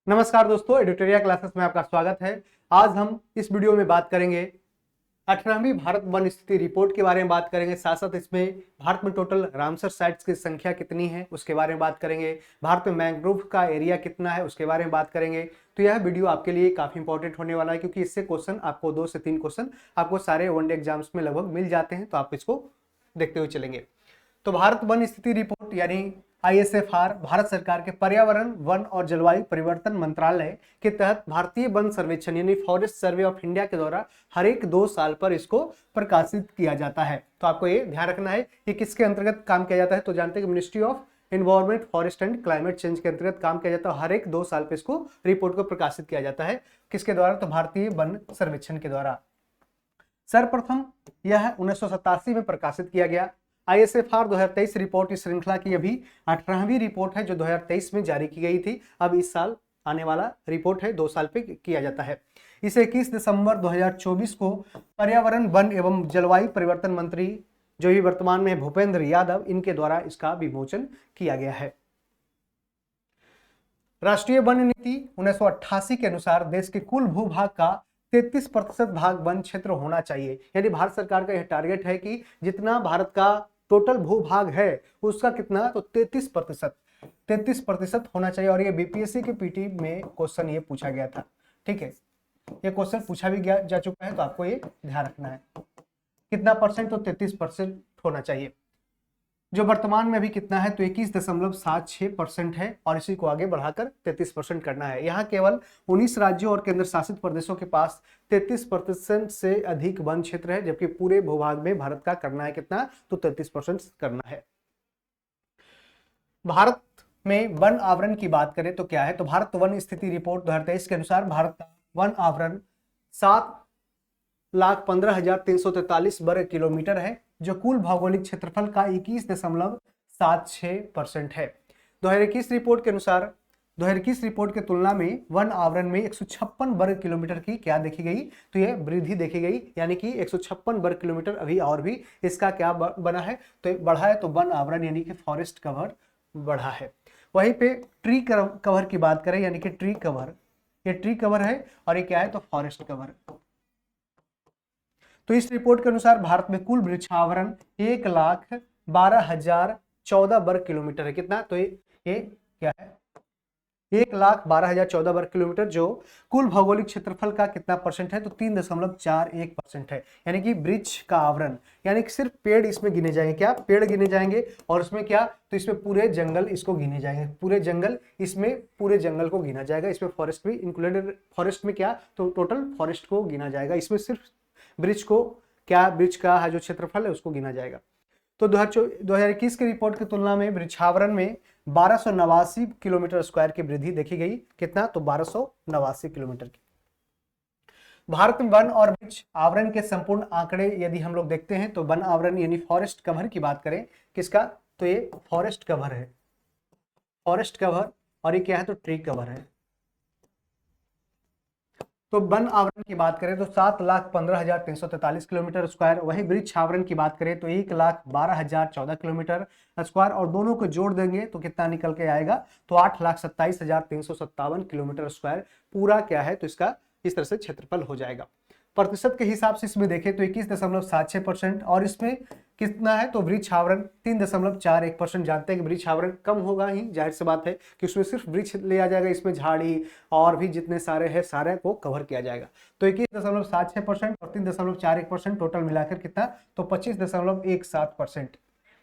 नमस्कार दोस्तों, editorial classes में आपका स्वागत है। आज हम इस वीडियो में बात करेंगे 18वीं भारत वन स्थिति रिपोर्ट के बारे में बात करेंगे। साथ साथ इसमें भारत में टोटल रामसर साइट्स की संख्या कितनी है उसके बारे में बात करेंगे। भारत में मैंग्रोव का एरिया कितना है उसके बारे में बात करेंगे। तो यह वीडियो आपके लिए काफी इंपॉर्टेंट होने वाला है, क्योंकि इससे क्वेश्चन आपको 2 से 3 क्वेश्चन आपको सारे वनडे एग्जाम्स में लगभग मिल जाते हैं। तो आप इसको देखते हुए चलेंगे। तो भारत वन स्थिति रिपोर्ट यानी ISFR भारत सरकार के पर्यावरण, वन और जलवायु परिवर्तन मंत्रालय के तहत भारतीय वन सर्वेक्षण यानी फॉरेस्ट सर्वे ऑफ इंडिया के द्वारा हर एक 2 साल पर इसको प्रकाशित किया जाता है। तो आपको ये ध्यान रखना है कि किसके अंतर्गत काम किया जाता है। तो जानते हैं कि ministry of environment, forest and climate change के अंतर्गत काम किया जाता है। हर एक 2 साल पे इसको रिपोर्ट को प्रकाशित किया जाता है। किसके द्वारा? तो भारतीय वन सर्वेक्षण के द्वारा। सर्वप्रथम यह 1987 में प्रकाशित किया गया। ISFR 2023 रिपोर्ट इस श्रृंखला की अभी 18वीं रिपोर्ट है, जो 2023 में जारी की गई थी। अब इस साल आने वाला रिपोर्ट है, 2 साल पे किया जाता है। इसे 21 दिसंबर 2024 को पर्यावरण, वन एवं जलवायु परिवर्तन मंत्री, जो ही वर्तमान में भूपेंद्र यादव, इनके द्वारा इसका विमोचन किया गया है। राष्ट्रीय वन नीति 1988 के अनुसार देश के कुल भूभाग का 33% भाग वन क्षेत्र होना चाहिए। यानी भारत सरकार का यह टारगेट है कि जितना भारत का टोटल भूभाग है उसका कितना, तो 33% होना चाहिए। और ये BPSC के PT में क्वेश्चन ये पूछा गया था। ठीक है, ये क्वेश्चन पूछा भी गया जा चुका है, तो आपको ये ध्यान रखना है कितना परसेंट, तो 33% होना चाहिए। जो वर्तमान में अभी कितना है, तो 21.76% है, और इसी को आगे बढ़ाकर 33% करना है। यहाँ केवल 19 राज्यों और केंद्र शासित प्रदेशों के पास 33% से अधिक वन क्षेत्र है, जबकि पूरे भूभाग में भारत का करना है कितना, तो 33% करना है। भारत में वन आवरण की बात करें तो क्या है, तो भारत वन स्थिति रिपोर्ट 2023 के अनुसार भारत का वन आवरण 7,15,343 वर्ग किलोमीटर है, जो कुल भौगोलिक क्षेत्रफल का 21.76% है। 2021 रिपोर्ट के अनुसार 2021 रिपोर्ट के तुलना में वन आवरण में 156 वर्ग किलोमीटर की क्या देखी गई, तो यह वृद्धि देखी गई। यानी कि 156 वर्ग किलोमीटर अभी और भी इसका क्या बना है, तो बढ़ा है। तो वन आवरण यानी कि फॉरेस्ट कवर बढ़ा है। वहीं पे ट्री कवर की बात करें, यानी कि ट्री कवर, ये ट्री कवर है और ये क्या है, तो फॉरेस्ट कवर। तो इस रिपोर्ट के अनुसार भारत में कुल वृक्षावरण 1,12,014 वर्ग किलोमीटर है। कितना, तो ये क्या है, 1,12,014 वर्ग किलोमीटर, जो कुल भौगोलिक क्षेत्रफल का कितना परसेंट है, तो 3.41% है। यानी कि वृक्ष का आवरण, यानी कि सिर्फ पेड़ इसमें गिने जाएंगे। क्या पेड़ गिने जाएंगे, और उसमें क्या, तो इसमें पूरे जंगल इसको गिने जाएंगे। पूरे जंगल, इसमें पूरे जंगल को गिना जाएगा। इसमें फॉरेस्ट भी इंक्लूडेड, फॉरेस्ट में क्या, तो टोटल फॉरेस्ट को गिना जाएगा। इसमें सिर्फ ब्रिज को क्या, ब्रिज का जो क्षेत्रफल है उसको गिना जाएगा। तो 2021 की रिपोर्ट की तुलना में वृक्षावरण में 1289 किलोमीटर स्क्वायर की वृद्धि देखी गई। कितना, तो 1289 किलोमीटर की। भारत में वन और वृक्ष आवरण के संपूर्ण आंकड़े यदि हम लोग देखते हैं, तो वन आवरण यानी फॉरेस्ट कवर की बात करें, किसका, तो ये फॉरेस्ट कवर है, फॉरेस्ट कवर। और ये क्या है, तो ट्री कवर है। तो वन आवरण की बात करें तो 7,15,343 किलोमीटर स्क्वायर। वही वृक्ष आवरण की बात करें तो 1,12,014 किलोमीटर स्क्वायर, और दोनों को जोड़ देंगे तो कितना निकल के आएगा, तो 8,27,357 किलोमीटर स्क्वायर पूरा क्या है, तो इसका इस तरह से क्षेत्रफल हो जाएगा। प्रतिशत के हिसाब से इसमें देखें तो 21.76%, और इसमें कितना है, तो वृक्ष आवरण 3.41%। जानते हैं कि वृक्ष आवरण कम होगा ही, जाहिर सी बात है कि उसमें सिर्फ वृक्ष लिया जाएगा, इसमें झाड़ी और भी जितने सारे हैं सारे को कवर किया जाएगा। तो 21.76% और 3.41% टोटल मिलाकर कितना, तो 25.17%।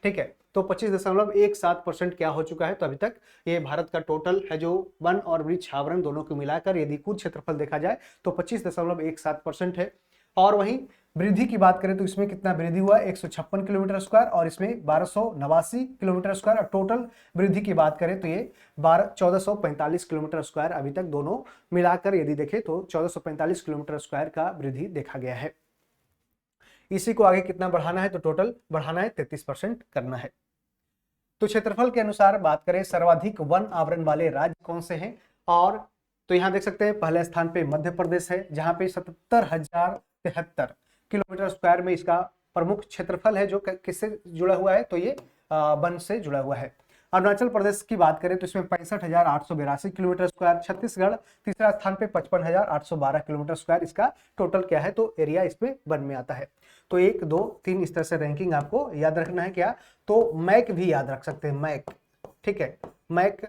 ठीक है, तो 25.17% क्या हो चुका है। तो अभी तक ये भारत का टोटल है, जो वन और वृक्ष आवरण दोनों को मिलाकर यदि कुल क्षेत्रफल देखा जाए तो 25.17% है। और वहीं वृद्धि की बात करें तो इसमें कितना वृद्धि हुआ, 156 किलोमीटर स्क्वायर, और इसमें 1289 किलोमीटर स्क्वायर। और टोटल वृद्धि की बात करें तो ये 1445 किलोमीटर स्क्वायर अभी तक दोनों मिलाकर यदि देखें तो 1445 किलोमीटर स्क्वायर का वृद्धि देखा गया है। इसी को आगे कितना बढ़ाना है, तो टोटल बढ़ाना है 33% करना है। तो क्षेत्रफल के अनुसार बात करें सर्वाधिक वन आवरण वाले राज्य कौन से हैं, और तो यहां देख सकते हैं पहले स्थान पे मध्य प्रदेश है, जहां पे 77,073 किलोमीटर स्क्वायर में इसका प्रमुख क्षेत्रफल है, जो किससे जुड़ा हुआ है, तो ये वन से जुड़ा हुआ है। अरुणाचल प्रदेश की बात करें तो इसमें 65,882 किलोमीटर स्क्वायर। छत्तीसगढ़ तीसरा स्थान पे 55,812 किलोमीटर स्क्वायर इसका टोटल क्या है तो एरिया इसमें वन में आता है। तो 1 2 3 इस तरह से रैंकिंग आपको याद रखना है। क्या तो मैक भी याद रख सकते हैं, मैक, ठीक है, मैक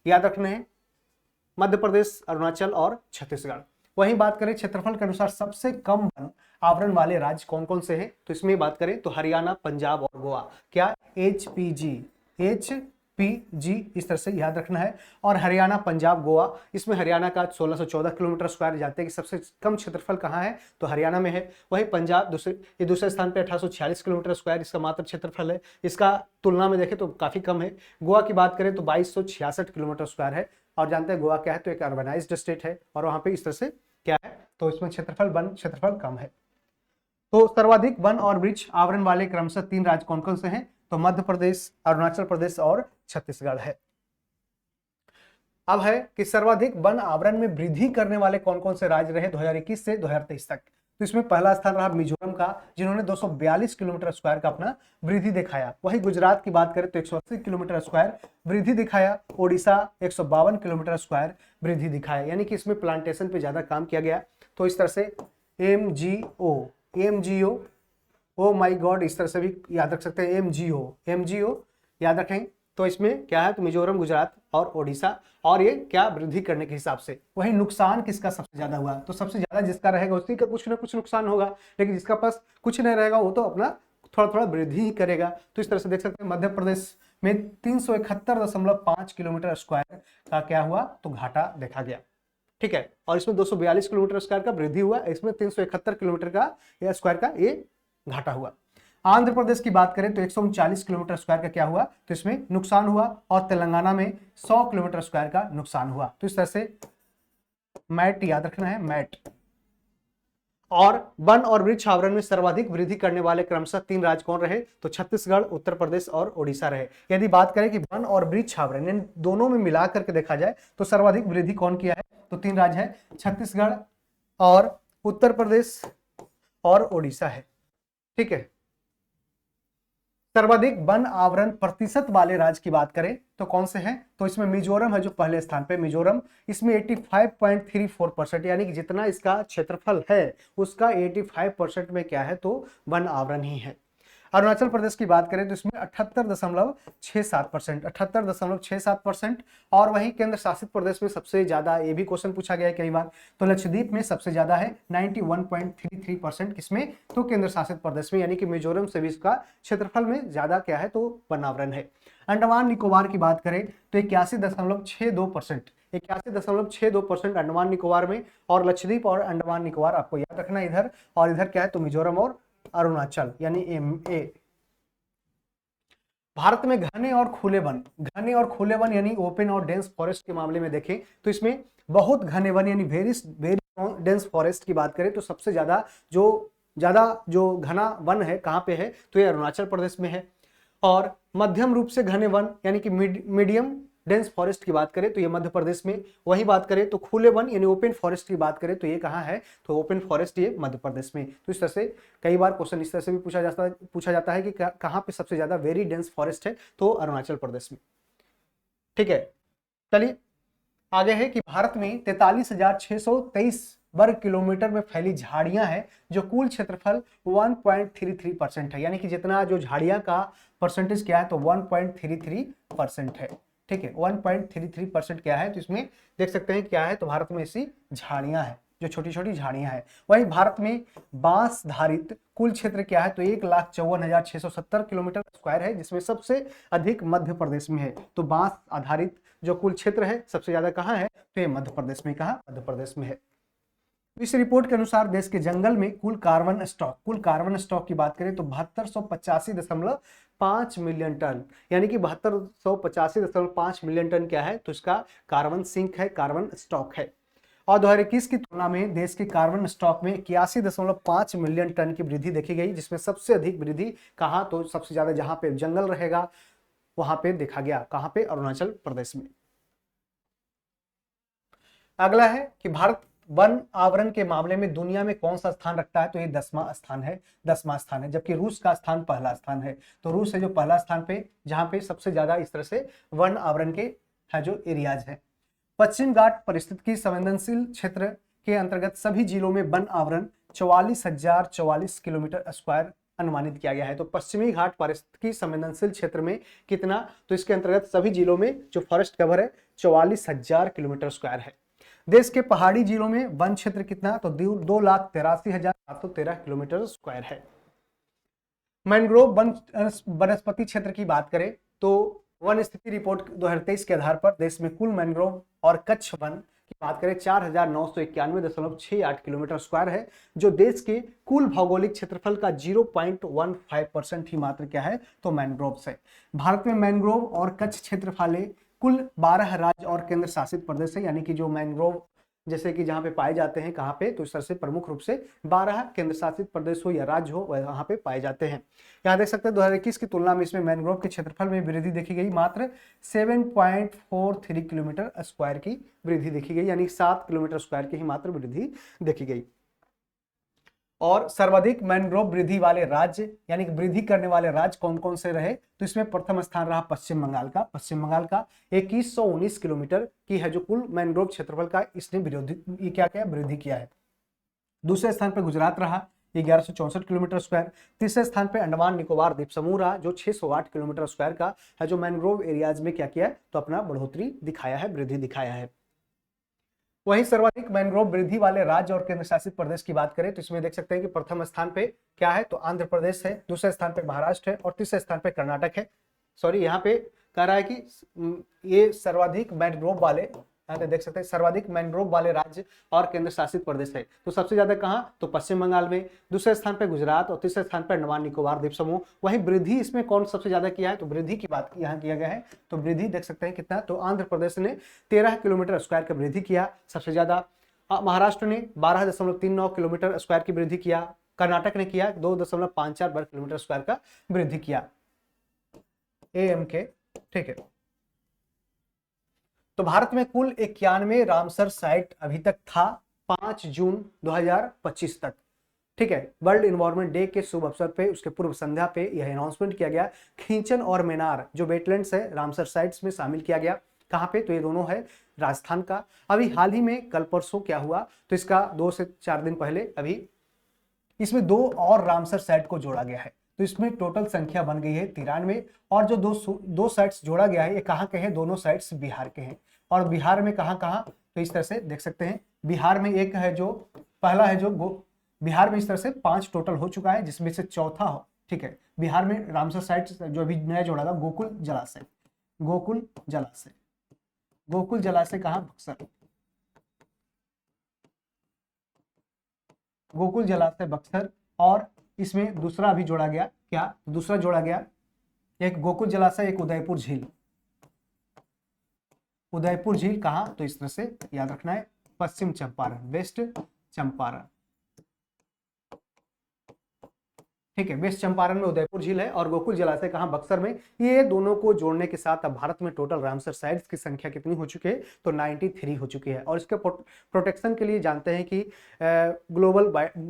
याद रखने हैं, मध्य प्रदेश, अरुणाचल और छत्तीसगढ़। वहीं बात करें क्षेत्रफल के अनुसार सबसे कम वन आवरण वाले राज्य कौन कौन से हैं, तो इसमें बात करें तो हरियाणा, पंजाब और गोवा। क्या HPG इस तरह से याद रखना है। और हरियाणा, पंजाब, गोवा, इसमें हरियाणा का 1614 किलोमीटर स्क्वायर, जानते हैं कि सबसे कम क्षेत्रफल कहाँ है तो हरियाणा में है। वही पंजाब दूसरे स्थान पे 1846 किलोमीटर स्क्वायर इसका मात्र क्षेत्रफल है, इसका तुलना में देखें तो काफी कम है। गोवा की बात करें तो 2266 किलोमीटर स्क्वायर है, और जानते हैं गोवा क्या है तो एक अर्बनाइज्ड स्टेट है, और वहां पे इस तरह से क्या है तो इसमें क्षेत्रफल कम है। तो सर्वाधिक वन और वृक्ष आवरण वाले क्रमशः 3 राज्य कौन कौन से हैं, तो मध्य प्रदेश, अरुणाचल प्रदेश और छत्तीसगढ़ है। अब है कि सर्वाधिक वन आवरण में वृद्धि करने वाले कौन कौन से राज्य रहे 2021 से 2023 तक, तो इसमें पहला स्थान रहा मिजोरम का, जिन्होंने 242 किलोमीटर स्क्वायर का अपना वृद्धि दिखाया। वही गुजरात की बात करें तो 180 किलोमीटर स्क्वायर वृद्धि दिखाया। ओडिशा 152 किलोमीटर स्क्वायर वृद्धि दिखाया, यानी कि इसमें प्लांटेशन पे ज्यादा काम किया गया। तो इस तरह से एमजीओ ओ माई गॉड इस तरह से भी याद रख सकते हैं, एमजीओ याद रखें। तो इसमें क्या है तो मिजोरम, गुजरात और ओडिशा, और ये क्या वृद्धि करने के हिसाब से। वही नुकसान किसका सबसे ज्यादा हुआ, तो सबसे ज्यादा जिसका रहेगा उसी का कुछ ना कुछ नुकसान होगा, लेकिन जिसका पास कुछ नहीं रहेगा वो तो अपना थोड़ा थोड़ा वृद्धि ही करेगा। तो इस तरह से देख सकते हैं मध्य प्रदेश में 371.5 किलोमीटर स्क्वायर का क्या हुआ तो घाटा देखा गया, ठीक है। और इसमें 242 किलोमीटर स्क्वायर का वृद्धि हुआ, इसमें 371 किलोमीटर का या स्क्वायर का ये घाटा हुआ। आंध्र प्रदेश की बात करें तो 139 किलोमीटर स्क्वायर का क्या हुआ तो इसमें नुकसान हुआ, और तेलंगाना में 100 किलोमीटर स्क्वायर का नुकसान हुआ। तो इस तरह से मैट याद रखना है, मैट। और वन और वृक्ष आवरण में सर्वाधिक वृद्धि करने वाले क्रमशः 3 राज्य कौन रहे, तो छत्तीसगढ़, उत्तर प्रदेश और ओडिशा रहे। यदि बात करें कि वन और वृक्ष आवरण इन दोनों में मिला करके देखा जाए तो सर्वाधिक वृद्धि कौन किया है, तो 3 राज्य है, छत्तीसगढ़ और उत्तर प्रदेश और ओडिशा है, ठीक है। सर्वाधिक वन आवरण प्रतिशत वाले राज्य की बात करें तो कौन से हैं, तो इसमें मिजोरम है जो पहले स्थान पे, मिजोरम, इसमें 85.34%, यानी कि जितना इसका क्षेत्रफल है उसका 85% में क्या है तो वन आवरण ही है। अरुणाचल प्रदेश की बात करें तो इसमें 78.67%, और वहीं केंद्र शासित प्रदेश में सबसे ज्यादा, ये भी क्वेश्चन पूछा गया है कई बार, तो लक्षद्वीप में सबसे ज्यादा है 91.33%, किसमें तो केंद्र शासित प्रदेश में, यानी कि मिजोरम से भी इसका क्षेत्रफल में ज्यादा क्या है तो वन आवरण है। अंडमान निकोबार की बात करें तो 81.62% अंडमान निकोबार में, और लक्षद्वीप और अंडमान निकोबार आपको याद रखना इधर, और इधर क्या है तो मिजोरम और अरुणाचल यानी MA। भारत में घने और खुले वन यानी ओपन और डेंस फॉरेस्ट के मामले में देखें तो इसमें बहुत घने वन यानी वेरी डेंस फॉरेस्ट की बात करें तो सबसे ज्यादा जो घना वन है कहाँ पे है तो ये अरुणाचल प्रदेश में है। और मध्यम रूप से घने वन यानी कि मीडियम डेंस फॉरेस्ट की बात करें तो ये मध्य प्रदेश में। वही बात करें तो खुले वन यानी ओपन फॉरेस्ट की बात करें तो ये कहाँ है तो ओपन फॉरेस्ट ये मध्य प्रदेश में। तो इस तरह से कई बार क्वेश्चन इस तरह से भी पूछा जाता है कि कहाँ पे सबसे ज्यादा वेरी डेंस फॉरेस्ट है तो अरुणाचल प्रदेश में, ठीक है। चलिए आगे है कि भारत में 43,623 वर्ग किलोमीटर में फैली झाड़ियां हैं जो कुल क्षेत्रफल 1.33% है, यानी कि जितना जो झाड़ियां का परसेंटेज क्या है तो 1.33% है, ठीक है। 1.33% क्या है तो इसमें देख सकते हैं क्या है तो भारत में ऐसी झाड़ियां हैं जो छोटी छोटी झाड़ियां हैं। वहीं भारत में बांस धारित कुल क्षेत्र क्या है तो 1,54,670 किलोमीटर स्क्वायर है, जिसमें सबसे अधिक मध्य प्रदेश में है। तो बांस आधारित जो कुल क्षेत्र है सबसे ज्यादा कहाँ है तो ये मध्य प्रदेश में, कहाँ मध्य प्रदेश में है। इस रिपोर्ट के अनुसार देश के जंगल में कुल कार्बन स्टॉक की बात करें तो 7285.5 मिलियन टन, यानी कि 7285.5 मिलियन टन क्या है तो इसका कार्बन सिंक है, कार्बन स्टॉक है। और 2021 की तुलना में देश के कार्बन स्टॉक में 81.5 मिलियन टन की वृद्धि देखी गई, जिसमें सबसे अधिक वृद्धि कहाँ तो सबसे ज्यादा जहां पे जंगल रहेगा वहां पे देखा गया, कहां पे अरुणाचल प्रदेश में। अगला है कि भारत वन आवरण के मामले में दुनिया में कौन सा स्थान रखता है, तो ये 10वां स्थान है, जबकि रूस का स्थान पहला स्थान है। तो रूस है जो पहला स्थान पे, जहां पे सबसे ज्यादा इस तरह से वन आवरण के है जो एरियाज है। पश्चिम घाट पारिस्थितिकी संवेदनशील क्षेत्र के अंतर्गत सभी जिलों में वन आवरण 44,044 किलोमीटर स्क्वायर अनुमानित किया गया है। तो पश्चिमी घाट पारिस्थितिकी संवेदनशील क्षेत्र में कितना, तो इसके अंतर्गत सभी जिलों में जो फॉरेस्ट कवर है 44,000 किलोमीटर स्क्वायर है। देश के पहाड़ी जिलों में वन क्षेत्र कितना, तो 2,83,713 किलोमीटर स्क्वायर है। मैंग्रोव वनस्पति क्षेत्र की बात करें तो वन स्थिति रिपोर्ट 2023 के आधार पर देश में कुल मैंग्रोव और कच्छ वन की बात करें 4,991.68 किलोमीटर स्क्वायर है, जो देश के कुल भौगोलिक क्षेत्रफल का 0.15% ही मात्र क्या है, तो मैंग्रोव है। भारत में मैंग्रोव और कच्छ क्षेत्र वाले कुल 12 राज्य और केंद्र शासित प्रदेश है, यानी कि जो मैंग्रोव जैसे कि जहां पे पाए जाते हैं कहां पे, तो इस तरह से प्रमुख रूप से 12 केंद्र शासित प्रदेश हो या राज्य हो वहां पे पाए जाते हैं। यहाँ देख सकते हैं 2021 की तुलना में इसमें मैंग्रोव के क्षेत्रफल में वृद्धि देखी गई, मात्र 7.43 किलोमीटर स्क्वायर की वृद्धि देखी गई, यानी 7 किलोमीटर स्क्वायर की ही मात्र वृद्धि देखी गई। और सर्वाधिक मैंग्रोव वृद्धि वाले राज्य यानी कि वृद्धि करने वाले राज्य कौन कौन से रहे, तो इसमें प्रथम स्थान रहा पश्चिम बंगाल का। पश्चिम बंगाल का 2119 किलोमीटर की है जो कुल मैंग्रोव क्षेत्रफल का इसने वृद्धि किया है। दूसरे स्थान पर गुजरात रहा 1164 किलोमीटर स्क्वायर। तीसरे स्थान पर अंडमान निकोबार द्वीप समूह रहा जो 608 किलोमीटर स्क्वायर का है, जो मैंग्रोव एरियाज में क्या किया है, तो अपना बढ़ोतरी दिखाया है, वृद्धि दिखाया है। वहीं सर्वाधिक मैंग्रोव वृद्धि वाले राज्य और केंद्र शासित प्रदेश की बात करें तो इसमें देख सकते हैं कि प्रथम स्थान पे क्या है, तो आंध्र प्रदेश है, दूसरे स्थान पे महाराष्ट्र है और तीसरे स्थान पे कर्नाटक है। सॉरी, यहाँ पे कह रहा है कि ये सर्वाधिक मैंग्रोव वाले, देख सकते हैं सर्वाधिक मैंग्रोव वाले राज्य और केंद्र शासित प्रदेश है। तो सबसे ज्यादा कहाँ, तो पश्चिम बंगाल में, दूसरे स्थान पर गुजरात और तीसरे स्थान पर अंडमान निकोबार द्वीप समूह। वहीं वृद्धि इसमें कौन सबसे ज्यादा किया है, तो वृद्धि की बात यहाँ किया गया है, तो वृद्धि देख सकते हैं कितना, तो आंध्र प्रदेश ने 13 किलोमीटर स्क्वायर की वृद्धि किया सबसे ज्यादा। महाराष्ट्र ने 12.39 किलोमीटर स्क्वायर की वृद्धि किया। कर्नाटक ने किया 2.54 वर्ग किलोमीटर स्क्वायर का वृद्धि किया। AMK, ठीक है। तो भारत में कुल 91 रामसर साइट अभी तक था 5 जून 2025 तक, ठीक है। वर्ल्ड इन्वायरमेंट डे के शुभ अवसर पे उसके पूर्व संध्या पे यह अनाउंसमेंट किया गया। खींचन और मेनार जो वेटलैंड्स है रामसर साइट्स में शामिल किया गया। कहाँ पे, तो ये दोनों है राजस्थान का। अभी हाल ही में कल परसों क्या हुआ, तो इसका 2 से 4 दिन पहले अभी इसमें 2 और रामसर साइट को जोड़ा गया है। तो इसमें टोटल संख्या बन गई है 93 और जो दो साइट्स जोड़ा गया है ये कहाँ के हैं, दोनों साइट्स बिहार के हैं। और बिहार में कहाँ कहाँ, तो इस तरह से देख सकते हैं बिहार में एक है जो पहला है जो बिहार में इस तरह से 5 टोटल हो चुका है, जिसमें से चौथा हो, ठीक है। बिहार में रामसर साइट्स जो अभी नया जोड़ा था गोकुल जलाशय, गोकुल जलाशय कहाँ, बक्सर, गोकुल जलाशय बक्सर। और इसमें दूसरा अभी जोड़ा गया, क्या दूसरा जोड़ा गया, एक गोकुल जलाशय, एक उदयपुर झील। उदयपुर झील कहाँ, तो इस तरह से याद रखना है पश्चिम चंपारण, वेस्ट चंपारण, ठीक है। वेस्ट चंपारण में उदयपुर झील है और गोकुल जलाशय कहाँ, बक्सर में। ये दोनों को जोड़ने के साथ अब भारत में टोटल रामसर साइट्स की संख्या कितनी हो चुकी है, तो 93 हो चुकी है। और इसके प्रोटेक्शन के लिए जानते हैं कि ग्लोबल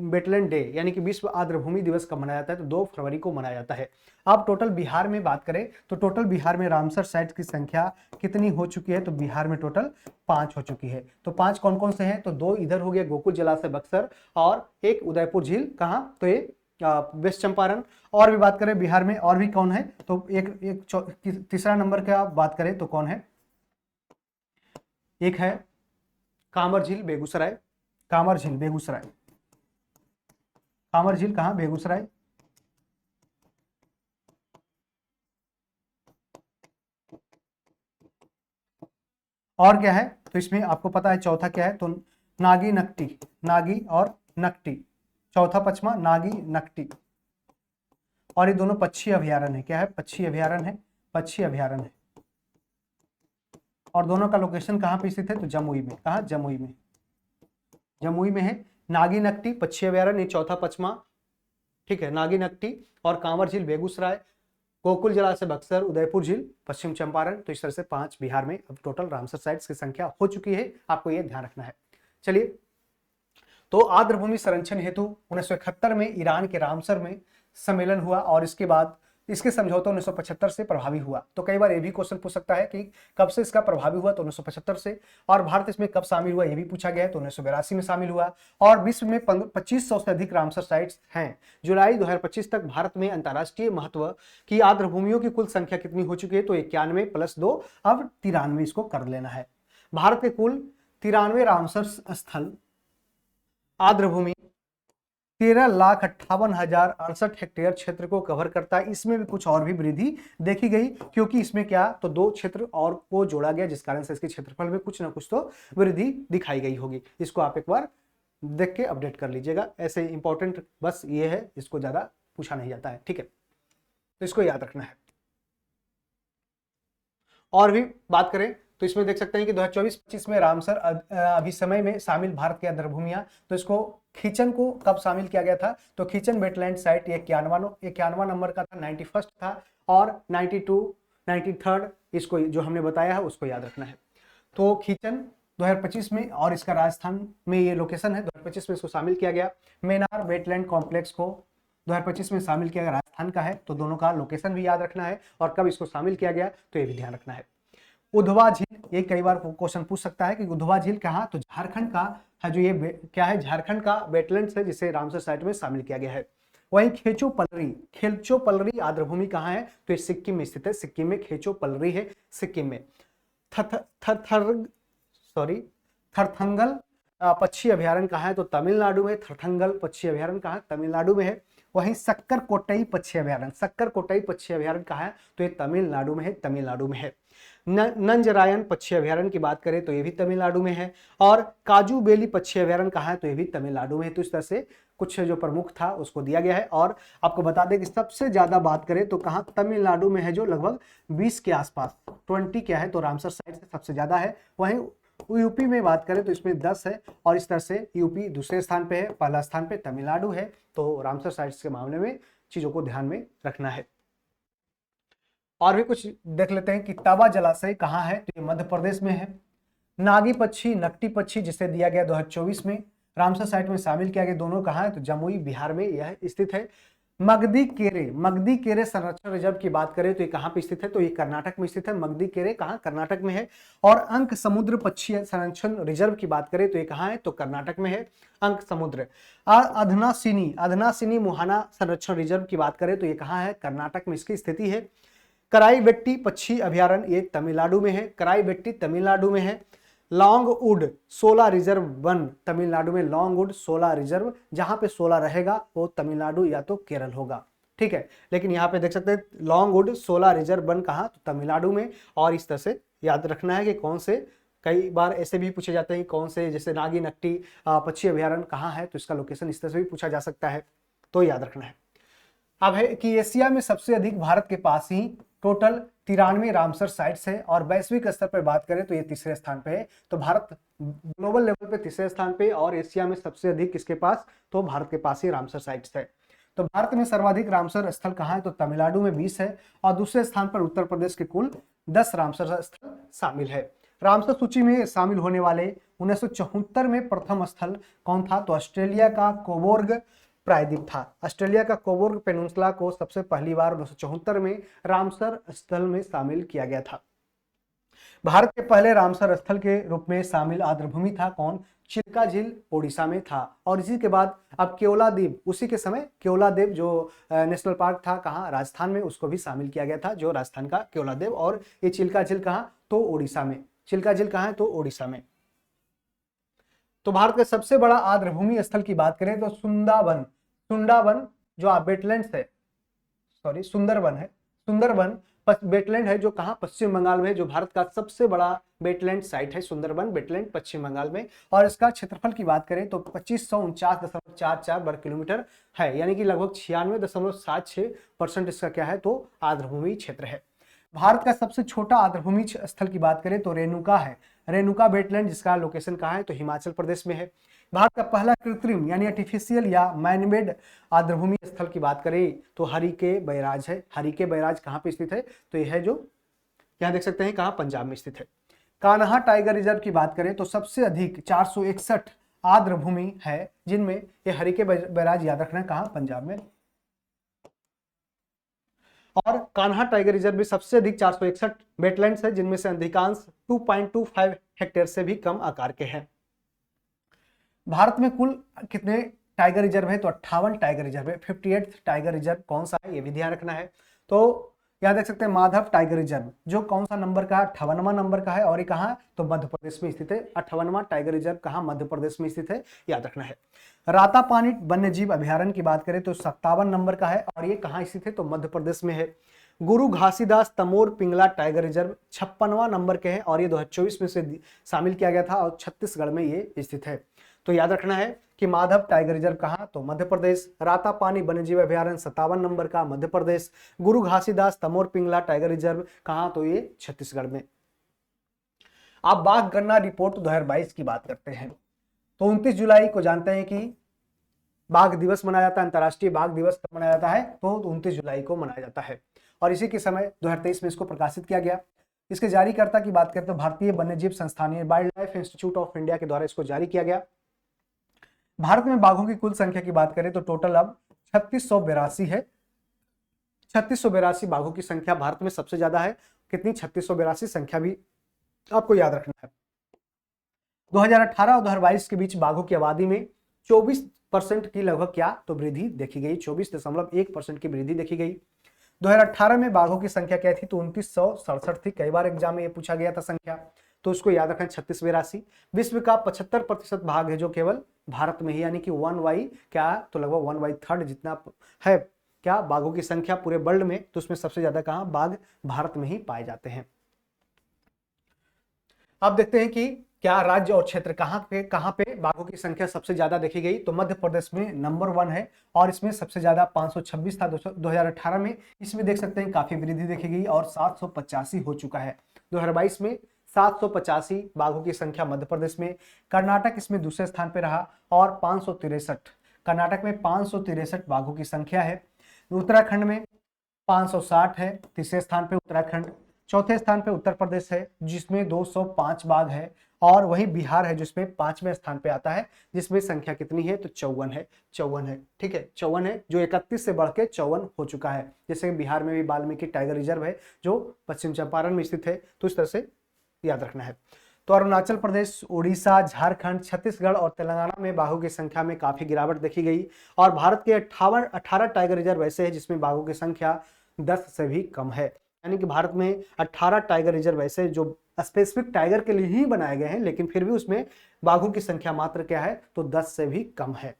वेटलैंड डे यानी कि विश्व आर्द्रभूमि दिवस कब मनाया जाता है, तो 2 फरवरी को मनाया जाता है। अब टोटल बिहार में बात करें तो टोटल बिहार में रामसर साइट्स की संख्या कितनी हो चुकी है, तो बिहार में टोटल 5 हो चुकी है। तो 5 कौन कौन से हैं, तो 2 इधर हो गए गोकुल जलाशय बक्सर और एक उदयपुर झील कहाँ, तो ये वेस्ट चंपारण। और भी बात करें बिहार में और भी कौन है, तो एक तीसरा नंबर का बात करें तो कौन है, एक है कांवर झील बेगूसराय, कांवर झील बेगूसराय, कांवर झील कहां, बेगूसराय। और क्या है, तो इसमें आपको पता है चौथा क्या है, तो नागी नकटी, नागी और नकटी, चौथा पचमा नागी नकटी। और ये दोनों पक्षी अभ्यारण्य है, क्या है, पक्षी अभ्यारण्य है, पक्षी अभ्यारण्य है। और दोनों का लोकेशन कहाँ पे स्थित है, तो जमुई में, कहाँ, जमुई में, जमुई में है। नागी नकटी पक्षी अभ्यारण्य चौथा पचमा, ठीक है, नागी नकटी। और कांवर झील बेगूसराय, गोकुल जलाशय बक्सर, उदयपुर झील पश्चिम चंपारण। तो इस तरह से 5 बिहार में अब टोटल रामसर साइट्स की संख्या हो चुकी है, आपको ये ध्यान रखना है। चलिए तो आर्द्रभूमि संरक्षण हेतु 1971 में ईरान के रामसर में सम्मेलन हुआ और इसके बाद इसके समझौता 1975 से प्रभावी हुआ। तो कई बार ये भी क्वेश्चन पूछ सकता है कि कब से इसका प्रभावी हुआ, तो 1975 से। और भारत इसमें कब शामिल हुआ ये भी पूछा गया है, तो 1982 में शामिल हुआ। और विश्व में 2500 से अधिक रामसर साइट्स हैं। जुलाई 2025 तक भारत में अंतर्राष्ट्रीय महत्व की आर्द्रभूमियों की कुल संख्या कितनी हो चुकी है, तो 91 + 2 अब 93 इसको कर लेना है। भारत के कुल 93 रामसर स्थल आर्द्रभूमि 13,58,068 हेक्टेयर क्षेत्र को कवर करता है। इसमें भी कुछ और भी वृद्धि देखी गई, क्योंकि इसमें क्या, तो 2 क्षेत्र और को जोड़ा गया, जिस कारण से इसके क्षेत्रफल में कुछ ना कुछ तो वृद्धि दिखाई गई होगी। इसको आप एक बार देख के अपडेट कर लीजिएगा। ऐसे इंपॉर्टेंट बस ये है, इसको ज्यादा पूछा नहीं जाता है, ठीक है, तो इसको याद रखना है। और भी बात करें तो इसमें देख सकते हैं कि 2024-25 में रामसर अभिसमय में शामिल भारत की आर्द्रभूमियां, तो इसको खींचन को कब शामिल किया गया था, तो खींचन वेटलैंड साइट 51 नंबर का था, 91 था, और 92 93 इसको जो हमने बताया है उसको याद रखना है। तो खींचन 2025 में, और इसका राजस्थान में ये लोकेशन है, 2025 में इसको शामिल किया गया। मेनार वेटलैंड कॉम्प्लेक्स को 2025 में शामिल किया गया, राजस्थान का है, तो दोनों का लोकेशन भी याद रखना है और कब इसको शामिल किया गया तो ये भी ध्यान रखना है। उधवा झील, ये कई बार क्वेश्चन पूछ सकता है कि उधवा झील कहाँ, तो झारखंड का है, जो ये क्या है, झारखंड का वेटलैंड्स है जिसे रामसर साइट में शामिल किया गया है। वहीं खेचो पलरी आर्द्रभूमि कहाँ है, तो ये सिक्किम में स्थित है। सिक्किम में खेचो पलरी है, सिक्किम में। थरथंगल पक्षी अभ्यारण्य कहाँ है, तो तमिलनाडु में। थरथंगल पक्षी अभ्यारण्य कहाँ है, तमिलनाडु में है। वहीं सक्करकोटई पक्षी अभ्यारण्य कहाँ है, तो ये तमिलनाडु में है, नंजरायन पक्षी अभ्यारण्य की बात करें तो ये भी तमिलनाडु में है। और काजू बेली पक्षी अभ्यारण्य कहाँ है, तो ये भी तमिलनाडु में है। तो इस तरह से कुछ जो प्रमुख था उसको दिया गया है। और आपको बता दें कि सबसे ज्यादा बात करें तो कहाँ, तमिलनाडु में है, जो लगभग 20 के आसपास, 20 क्या है, तो रामसर साइट से सबसे ज्यादा है। वहीं यूपी में बात करें तो इसमें 10 है, और इस तरह से यूपी दूसरे स्थान पे है, पहला स्थान पे तमिलनाडु है। तो रामसर साइट्स के मामले में चीजों को ध्यान में रखना है। और भी कुछ देख लेते हैं कि तवा जलाशय कहाँ है, तो ये मध्य प्रदेश में है। नागी पक्षी, नकटी पक्षी जिसे दिया गया 2024 में, रामसर साइट में शामिल किया गया, दोनों कहाँ है, तो जमुई बिहार में यह स्थित है। मगदी केरे संरक्षण रिजर्व की बात करें तो ये कहाँ पे स्थित है, तो ये कर्नाटक में स्थित है। मगदी केरे कहाँ, कर्नाटक में है। और अंक समुद्र पक्षी संरक्षण रिजर्व की बात करें तो ये कहाँ है, तो कर्नाटक में है, अंक समुद्र। अधनासिनी मुहाना संरक्षण रिजर्व की बात करें तो ये कहाँ है, कर्नाटक में इसकी स्थिति है। कराईवेट्टी पक्षी अभ्यारण्य ये तमिलनाडु में है, कराईवेट्टी तमिलनाडु में है। लॉन्गवुड 16 रिजर्व वन तमिलनाडु में, लॉन्गवुड 16 रिजर्व, जहां पे 16 रहेगा वो तमिलनाडु या तो केरल होगा, ठीक है। लेकिन यहाँ पे देख सकते हैं लॉन्गवुड 16 रिजर्व वन कहाँ, तो तमिलनाडु में। और इस तरह से याद रखना है कि कौन से, कई बार ऐसे भी पूछे जाते हैं कौन से, जैसे नागी नकटी पक्षी अभ्यारण्य कहाँ है, तो इसका लोकेशन इस तरह से भी पूछा जा सकता है, तो याद रखना है। अब है कि एशिया में सबसे अधिक भारत के पास ही टोटल 93 रामसर साइट्स है, और वैश्विक स्तर पर बात करें तो ये तीसरे स्थान पे है। तो भारत ग्लोबल लेवल पे तीसरे स्थान पे, और एशिया में सबसे अधिक किसके पास, तो भारत के पास ही रामसर साइट्स है। तो भारत में सर्वाधिक रामसर स्थल कहाँ है, तो तमिलनाडु में 20 है, और दूसरे स्थान पर उत्तर प्रदेश के कुल 10 रामसर स्थल शामिल है। रामसर सूची में शामिल होने वाले 1974 में प्रथम स्थल कौन था, तो ऑस्ट्रेलिया का कोबोर्ग प्रायद्वीप था। ऑस्ट्रेलिया का कोबोर्ग पेनिनसुला को सबसे पहली बार 1974 में रामसर स्थल में शामिल किया गया था। भारत के पहले रामसर स्थल के रूप में शामिल आर्द्रभूमि था कौन, चिल्का झील ओडिशा में था। और इसी के बाद अब केवलादेव, उसी के समय केवलादेव जो नेशनल पार्क था कहाँ, राजस्थान में, उसको भी शामिल किया गया था, जो राजस्थान का केवलादेव। और ये चिल्का झील कहाँ, तो ओडिशा में। चिल्का झील कहाँ है, तो ओडिशा में। तो भारत का सबसे बड़ा आर्द्रभूमि स्थल की बात करें तो सुंदावन जो वेटलैंड्स है, सॉरी सुंदरवन है, सुंदरवन वेटलैंड है, जो कहाँ, पश्चिम बंगाल में है। जो भारत का सबसे बड़ा वेटलैंड साइट है सुंदरवन वेटलैंड, पश्चिम बंगाल में। और इसका क्षेत्रफल की बात करें तो 2549.44 वर्ग किलोमीटर है, यानी कि लगभग 96.76% इसका क्या है, तो आर्द्रभूमि क्षेत्र है। भारत का सबसे छोटा आर्द्रभूमि स्थल की बात करें तो रेणुका है, रेणुका वेटलैंड, जिसका लोकेशन कहाँ है, तो हिमाचल प्रदेश में है। भारत का पहला कृत्रिम यानी आर्टिफिशियल या मैनमेड आर्द्रभूमि स्थल की बात करें तो हरिके बैराज है। हरिके बैराज कहाँ पे स्थित है, तो यह है जो यहाँ देख सकते हैं कहाँ, पंजाब में स्थित है। कान्हा टाइगर रिजर्व की बात करें तो सबसे अधिक 461 आर्द्र भूमि है जिनमें ये हरिके बैराज याद रखना है कहाँ, पंजाब में। और कान्हा टाइगर रिजर्व भी सबसे अधिक 461 वेटलैंड्स है जिनमें से अधिकांश 2.25 हेक्टेयर से भी कम आकार के हैं। भारत में कुल कितने टाइगर रिजर्व है, तो 58 टाइगर रिजर्व है। 58th टाइगर रिजर्व कौन सा है ये भी ध्यान रखना है। तो यहाँ देख सकते हैं माधव टाइगर रिजर्व जो कौन सा नंबर का है, 58वां नंबर का है और ये कहाँ, तो मध्य प्रदेश में स्थित है। 58वां टाइगर रिजर्व कहाँ, मध्य प्रदेश में स्थित है, याद रखना है। रातापानी वन्य जीव अभ्यारण्य की बात करें तो 57 नंबर का है और ये कहाँ स्थित है, तो मध्य प्रदेश में है। गुरु घासीदास तमोर पिंगला टाइगर रिजर्व 56वां नंबर के हैं और ये 2024 में से शामिल किया गया था और छत्तीसगढ़ में ये स्थित है। तो याद रखना है कि माधव टाइगर रिजर्व कहाँ, तो मध्य प्रदेश। रातापानी वन्यजीव अभ्यारण्य 57 नंबर का, मध्य प्रदेश। गुरु घासीदास तमोर पिंगला टाइगर रिजर्व कहाँ, तो ये छत्तीसगढ़ में। आप बाघ गणना रिपोर्ट 2022 की बात करते हैं तो 29 जुलाई को जानते हैं कि बाघ दिवस मनाया जाता है। अंतर्राष्ट्रीय बाघ दिवस कब मनाया जाता है, तो 29 जुलाई को मनाया जाता है और इसी के समय 2023 में इसको प्रकाशित किया गया। इसके जारीकर्ता की बात करें तो भारतीय वन्यजीव संस्थान wild life institute of India के द्वारा इसको जारी किया गया। भारत में बाघों की कुल संख्या की बात करें तो टोटल अब 3682 है। 3682 बाघों की संख्या भारत में सबसे ज्यादा है। कितनी, 3682 संख्या भी आपको याद रखना है। 2018 और 2022 के बीच बाघों की आबादी में 24% की लगभग क्या, तो वृद्धि देखी गई। 24.1% की वृद्धि देखी गई। 2018 में बाघों की संख्या क्या थी, तो 2967 थी। कई बार एग्जाम में ये पूछा गया था संख्या, तो उसको याद रखना 3682। विश्व का 75% भाग है जो केवल भारत में ही, यानी कि 1/, क्या, तो लगभग 1/3 जितना है क्या बाघों की संख्या पूरे वर्ल्ड में, तो उसमें सबसे ज्यादा कहां, बाघ भारत में ही पाए जाते हैं। अब देखते हैं कि क्या राज्य और क्षेत्र कहां पे बाघों की संख्या सबसे ज्यादा देखी गई, तो मध्य प्रदेश में नंबर 1 है और इसमें सबसे ज्यादा 526 था 2018 में। इसमें देख सकते हैं काफी वृद्धि देखी गई और 785 हो चुका है। 2022 में 785 बाघों की संख्या मध्य प्रदेश में। कर्नाटक इसमें दूसरे स्थान पर रहा और 563, कर्नाटक में 563 बाघों की संख्या है। उत्तराखंड में 560 है, तीसरे स्थान पे उत्तराखंड। चौथे स्थान पे उत्तर प्रदेश है जिसमें 205 बाघ है और वही बिहार है जिसमें 5वें स्थान पे आता है, जिसमें संख्या कितनी है, तो 54 है। 54 है, ठीक है, 54 है, जो 31 से बढ़ के 54 हो चुका है। जैसे बिहार में भी वाल्मीकि टाइगर रिजर्व है जो पश्चिम चंपारण में स्थित है, तो इस तरह से याद रखना है। तो अरुणाचल प्रदेश, उड़ीसा, झारखंड, छत्तीसगढ़ और तेलंगाना में बाघों की संख्या में काफी गिरावट देखी गई और भारत के 18 टाइगर रिजर्व ऐसे हैं जिसमें बाघों की संख्या 10 से भी कम है। यानी कि भारत में 18 टाइगर रिजर्व ऐसे जो स्पेसिफिक टाइगर के लिए ही बनाए गए हैं, लेकिन फिर भी उसमें बाघों की संख्या मात्र क्या है, तो 10 से भी कम है।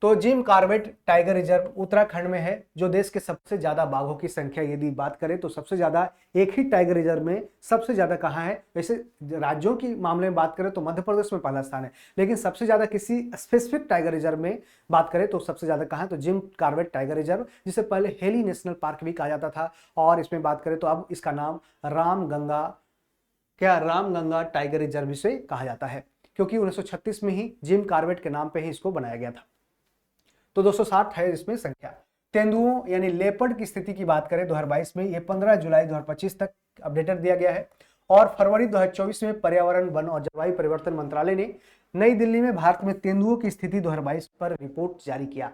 तो Jim Corbett tiger reserve Uttarakhand में है जो देश के सबसे ज्यादा बाघों की संख्या यदि बात करें तो सबसे ज्यादा एक ही टाइगर रिजर्व में सबसे ज्यादा कहाँ है। वैसे राज्यों की मामले में बात करें तो मध्य प्रदेश में पहला स्थान है, लेकिन सबसे ज्यादा किसी स्पेसिफिक टाइगर रिजर्व में बात करें तो सबसे ज्यादा कहाँ है, तो जिम कॉर्बेट टाइगर रिजर्व, जिसे पहले हेली नेशनल पार्क भी कहा जाता था और इसमें बात करें तो अब इसका नाम रामगंगा टाइगर रिजर्व से कहा जाता है, क्योंकि 1936 में ही जिम कॉर्बेट के नाम पे ही इसको बनाया गया था। तो 260 है इसमें संख्या। तेंदुओं यानी लेपर्ड की स्थिति की बात करें 2022 में, ये 15 जुलाई 2025 तक अपडेटेड दिया गया है और फरवरी 2024 में पर्यावरण, वन और जलवायु परिवर्तन मंत्रालय ने नई दिल्ली में भारत में तेंदुओं की स्थिति 2022 पर रिपोर्ट जारी किया।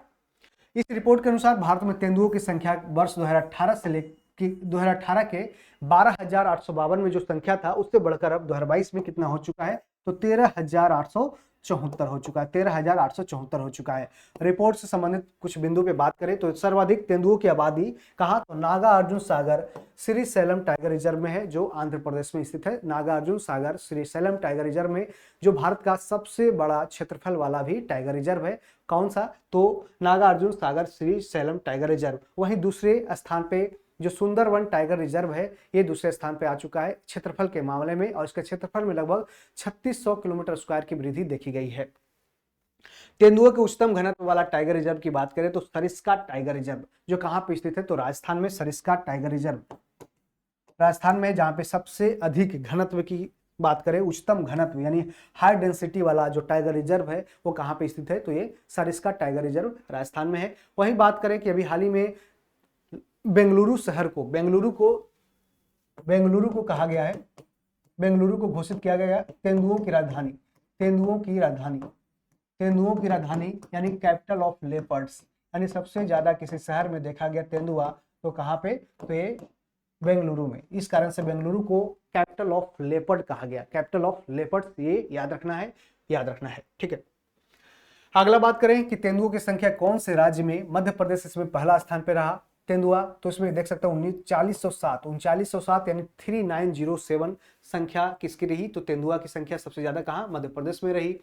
इस रिपोर्ट के अनुसार भारत में तेंदुओं की संख्या वर्ष 2018 से लेकर 2018 के 12,852 में जो संख्या था उससे बढ़कर अब 2022 में कितना हो चुका है, तो 13,874 हो चुका है। 13,874 हो चुका है। रिपोर्ट से संबंधित कुछ बिंदु पे बात करें तो सर्वाधिक तेंदुओं की आबादी कहाँ, तो नागार्जुन सागर श्रीशैलम टाइगर रिजर्व में है जो आंध्र प्रदेश में स्थित है। नागार्जुन सागर श्रीशैलम टाइगर रिजर्व में, जो भारत का सबसे बड़ा क्षेत्रफल वाला भी टाइगर रिजर्व है। कौन सा, तो नागार्जुन सागर श्रीशैलम टाइगर रिजर्व। वहीं दूसरे स्थान पे जो सुंदरवन टाइगर रिजर्व है ये दूसरे स्थान पे आ चुका है क्षेत्रफल के मामले में और इसके क्षेत्रफल में लगभग 3600 किलोमीटर स्क्वायर की वृद्धि देखी गई है। तेंदुओं के उच्चतम घनत्व वाला टाइगर रिजर्व की बात करें तो सरिस्का टाइगर रिजर्व जो कहां पे स्थित है, तो राजस्थान में सरिस्का टाइगर रिजर्व राजस्थान में, जहां पे सबसे अधिक घनत्व की बात करें, उच्चतम घनत्व यानी हाई डेंसिटी वाला जो टाइगर रिजर्व है वो कहां पे स्थित है, तो ये सरिस्का टाइगर रिजर्व राजस्थान में है। वहीं बात करें कि अभी हाल ही में बेंगलुरु को कहा गया है बेंगलुरु को घोषित किया गया तेंदुओं की राजधानी, तेंदुओं की राजधानी, तेंदुओं की राजधानी यानी कैपिटल ऑफ लेपर्ड्स, यानी सबसे ज्यादा किसी शहर में देखा गया तेंदुआ तो कहाँ पे, तो ये बेंगलुरु में। इस कारण से बेंगलुरु को कैपिटल ऑफ लेपर्ड कहा गया, कैपिटल ऑफ लेपर्ड्स, ये याद रखना है, याद रखना है, ठीक है। अगला बात करें कि तेंदुओं की संख्या कौन से राज्य में, मध्य प्रदेश इसमें पहला स्थान पे रहा तेंदुआ, तो इसमें देख सकते हैं 3907 यानी 3907 संख्या किसकी रही, तो तेंदुआ की संख्या सबसे ज्यादा कहां, मध्य प्रदेश में रही।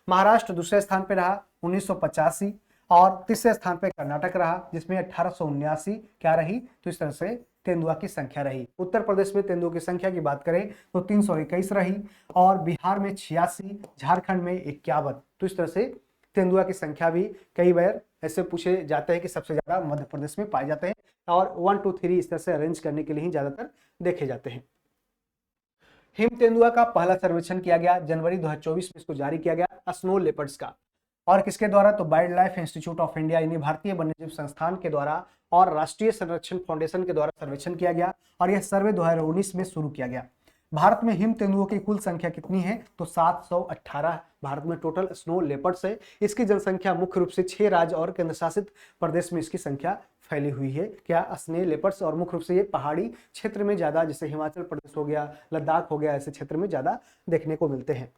महाराष्ट्र दूसरे स्थान पे रहा 1985 और तीसरे स्थान पे कर्नाटक रहा जिसमें 1879 क्या रही, तो इस तरह से तेंदुआ की संख्या रही। उत्तर प्रदेश में तेंदुओं की संख्या की बात करें तो 321 रही और बिहार में 86, झारखंड में 51, तो इस तरह से तेंदुआ की संख्या भी कई बार ऐसे पूछे जाते हैं कि सबसे ज्यादा मध्य प्रदेश में पाए जाते हैं और 1 2 3 इस तरह से अरेंज करने के लिए ही ज्यादातर देखे जाते हैं। हिम तेंदुआ का पहला सर्वेक्षण किया गया जनवरी 2024 में, इसको जारी किया गया स्नो लेपर्ड्स का, और किसके द्वारा, तो wild life institute of India यानी भारतीय वन्यजीव संस्थान के द्वारा और राष्ट्रीय संरक्षण फाउंडेशन के द्वारा सर्वेक्षण किया गया और यह सर्वे 2019 में शुरू किया गया। भारत में हिम तेंदुओं की कुल संख्या कितनी है, तो 718 भारत में टोटल स्नो लेपर्ड्स है। इसकी जनसंख्या मुख्य रूप से 6 राज्य और केंद्र शासित प्रदेश में इसकी संख्या फैली हुई है। क्या, स्नो लेपर्ड्स, और मुख्य रूप से ये पहाड़ी क्षेत्र में ज्यादा, जैसे हिमाचल प्रदेश हो गया, लद्दाख हो गया, ऐसे क्षेत्र में ज्यादा देखने को मिलते हैं।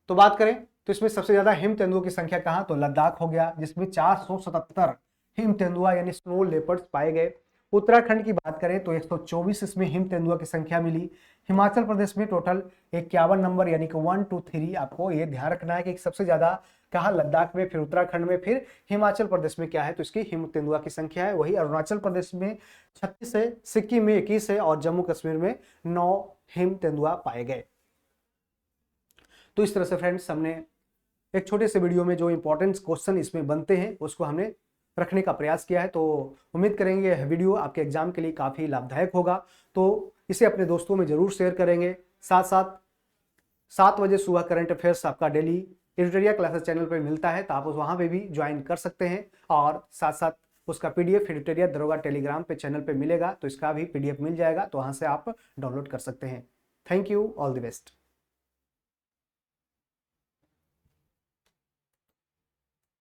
तो बात करें तो इसमें सबसे ज्यादा हिम तेंदुओं की संख्या कहां, तो लद्दाख हो गया जिसमें 477 हिम तेंदुआ यानी स्नो लेपर्ड्स पाए गए। उत्तराखंड की बात करें तो 124 इसमें हिम तेंदुआ की संख्या मिली। हिमाचल प्रदेश में टोटल 51 नंबर यानी कि 1 2 3, आपको ये ध्यान रखना है कि सबसे ज्यादा कहा, लद्दाख में, फिर उत्तराखंड में, फिर हिमाचल प्रदेश में क्या है, तो इसकी हिम तेंदुआ की संख्या है। वही अरुणाचल प्रदेश में 36 है, सिक्किम में 21 है और जम्मू कश्मीर में 9 हिम तेंदुआ पाए गए। तो इस तरह से फ्रेंड्स हमने एक छोटे से वीडियो में जो इंपॉर्टेंट क्वेश्चन इसमें बनते हैं उसको हमने रखने का प्रयास किया है। तो उम्मीद करेंगे यह वीडियो आपके एग्जाम के लिए काफ़ी लाभदायक होगा, तो इसे अपने दोस्तों में जरूर शेयर करेंगे। साथ साथ 7 बजे सुबह करंट अफेयर्स आपका डेली एडिटोरियल क्लासेस चैनल पर मिलता है, तो आप वहाँ पे भी ज्वाइन कर सकते हैं और साथ साथ उसका पीडीएफ एडिटोरियल दरोगा टेलीग्राम पे चैनल पे मिलेगा, तो इसका भी पीडीएफ मिल जाएगा, तो वहाँ से आप डाउनलोड कर सकते हैं। Thank you, all the best.